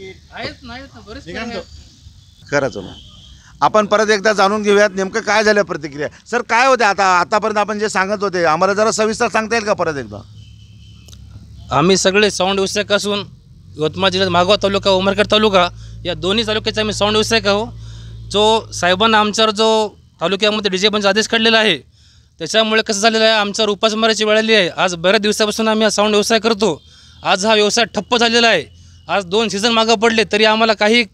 आहेत नाहीत ना बरेच प्रकार आहेत. खरंच ना. आपण परत एकदा जाणून घेऊयात नेमकं काय झालं प्रतिक्रिया. सर काय होते आतापर्यंत आपण जे सांगत होते आम्हाला जरा सविस्तर सांगता येईल का परत एकदा. आम्ही सगळे साऊंड व्यावसायिक असून यवतमाळ जिल्ह्यात मागवा तालुका उमरखेड तालुका या दोन्ही तालुक्याचे आम्ही साऊंड व्यावसायिक आहो. जो साहेबांना आमच्यावर जो तालुक्यामध्ये DJ बंदचा आदेश काढलेला आहे त्याच्यामुळे कसं झालेलं आहे आमच्यावर उपासमारीची वेळ आली आहे. आज बऱ्याच दिवसापासून आम्ही हा साऊंड व्यवसाय करतो. आज हा व्यवसाय ठप्प झालेला आहे. आज 2 सीझन मागं पडले तरी आम्हाला काही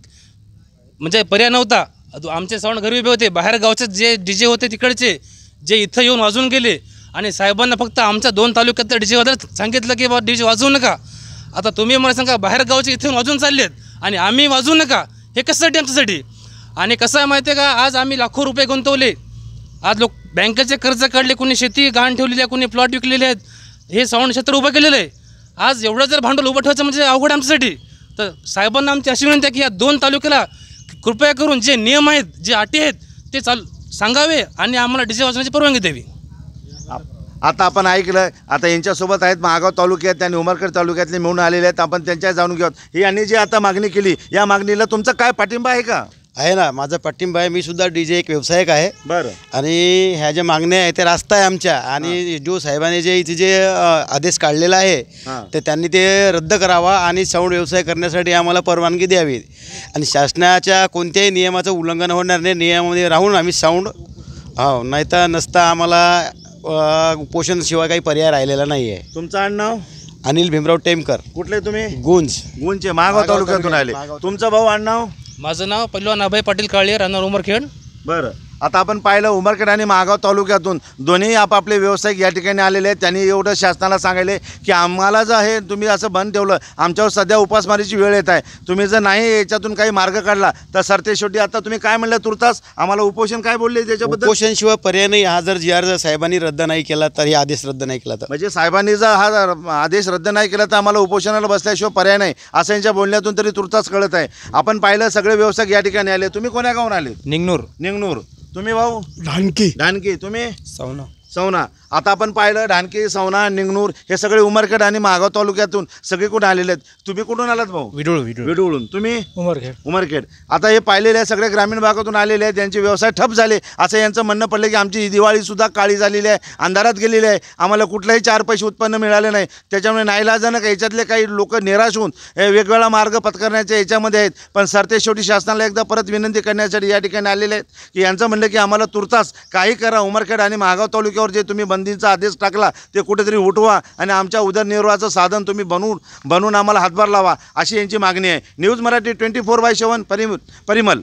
म्हणजे पर्याय नव्हता. आमचे साऊंड घरी उभे होते. बाहेर गावचे जे DJ होते तिकडचे जे इथं येऊन वाजवून गेले आणि साहेबांना फक्त आमच्या 2 तालुक्यातल्या DJ वाजवायला सांगितलं की बा DJ वाजवू नका. आता तुम्ही मला सांगा बाहेर गावचे इथून वाजवून चाललेत आणि आम्ही वाजवू नका हे कशासाठी आमच्यासाठी. आणि कसं आहे माहिती आहे का आज आम्ही लाखो रुपये गुंतवले. आज लोक बँकेचे कर्ज काढले, कोणी शेती गहाण ठेवलेली आहे, कोणी प्लॉट विकलेले आहेत. हे साऊंड क्षेत्र उभं केलेलं आहे. आज एवढं जर भांडवल उभं ठेवायचं म्हणजे अवघड आमच्यासाठी. तर साहेबांना आमची अशी विनंती आहे की या 2 तालुक्याला कृपया करून जे नियम आहेत जे अटी आहेत ते सांगावे आणि आम्हाला DJ वाजवण्याची परवानगी द्यावी. आता आपण ऐकलं. आता यांच्यासोबत आहेत मागाव तालुक्यात आणि उमरखेड तालुक्यातले मिळून आलेले आहेत. आपण त्यांच्या जाणून घेऊयात. ही यांनी जी आता मागणी केली या मागणीला तुमचा काय पाठिंबा आहे का. आहे ना, माझा पाठिंबा आहे. मी सुद्धा DJ एक व्यावसायिक आहे. बरं. आणि ह्या ज्या मागण्या आहेत ते रास्ता आहे आमच्या. आणि जो साहेबांनी जे इथे जे आदेश काढलेला आहे तर त्यांनी ते रद्द करावा आणि साऊंड व्यवसाय करण्यासाठी आम्हाला परवानगी द्यावी. आणि शासनाच्या कोणत्याही नियमाचं उल्लंघन होणार नाही. नियमामध्ये राहून आम्ही साऊंड नाही तर नसता आम्हाला उपोषणशिवाय काही पर्याय राहिलेला नाही आहे. तुमचं आडनाव. अनिल भीमराव टेमकर. कुठले तुम्ही. गुंजचे मागाव तालुक्यातून आले. तुमचं भाऊ आडनाव. माझं नाव पहिलवान अभय पाटील काळे, राहणार उमरखेड. बरं. आता आपण पाहिलं उमरखेड आणि मागाव तालुक्यातून दोन्ही आपापले व्यावसायिक या ठिकाणी आलेले आहेत. त्यांनी एवढं शासनाला सांगायले की आम्हाला जर हे तुम्ही असं बंद ठेवलं आमच्यावर सध्या उपासमारीची वेळ येत आहे. तुम्ही जर नाही याच्यातून काही मार्ग काढला तर सरते शेवटी आता तुम्ही काय म्हणलं तुर्तास आम्हाला उपोषण काय बोलले त्याच्याबद्दल. उपोषणशिवाय पर्याय नाही. हा जर जर साहेबांनी रद्द नाही केला तर हे आदेश रद्द नाही केला तर म्हणजे साहेबांनी जर हा आदेश रद्द नाही केला तर आम्हाला उपोषणाला बसल्याशिवाय पर्याय नाही असं यांच्या बोलण्यातून तरी तुर्तास कळत आहे. आपण पाहिलं सगळे व्यावसायिक या ठिकाणी आले. तुम्ही कोण्या गावून आले. निंगनूर. तुम्ही भाऊ. ढानकी. तुम्ही सवना. आता आपण पाहिलं ढानकी, सवना, निंगनूर हे सगळे उमरखेड आणि मागाव तालुक्यातून सगळे कुठे आलेले आहेत. तुम्ही कुठून आलात भाऊ. विडूळून. तुम्ही उमरखेड. आता हे पाहिलेले आहे सगळे ग्रामीण भागातून आलेले आहेत. त्यांचे व्यवसाय ठप झाले असं यांचं म्हणणं पडलं की आमची दिवाळीसुद्धा काळी झालेली आहे, अंधारात गेलेली आहे. आम्हाला कुठलाही 4 पैसे उत्पन्न मिळाले नाही. त्याच्यामुळे नाईलाजानं का याच्यातले काही लोक निराश होऊन वेगवेगळा मार्ग पत्करण्याच्या याच्यामध्ये आहेत. पण सरते शेवटी शासनाला एकदा परत विनंती करण्यासाठी या ठिकाणी आलेले आहेत की यांचं म्हणलं की आम्हाला तुर्तास काही करा. उमरखेड आणि मागाव तालुक्यावर जे तुम्ही बंदीचा आदेश टाकला ते कुठेतरी उठवा आणि आमच्या उदरनिर्वाहाचं साधन तुम्ही बनवून आम्हाला हातभार लावा अशी यांची मागणी आहे. न्यूज मराठी 24/7 परिमल.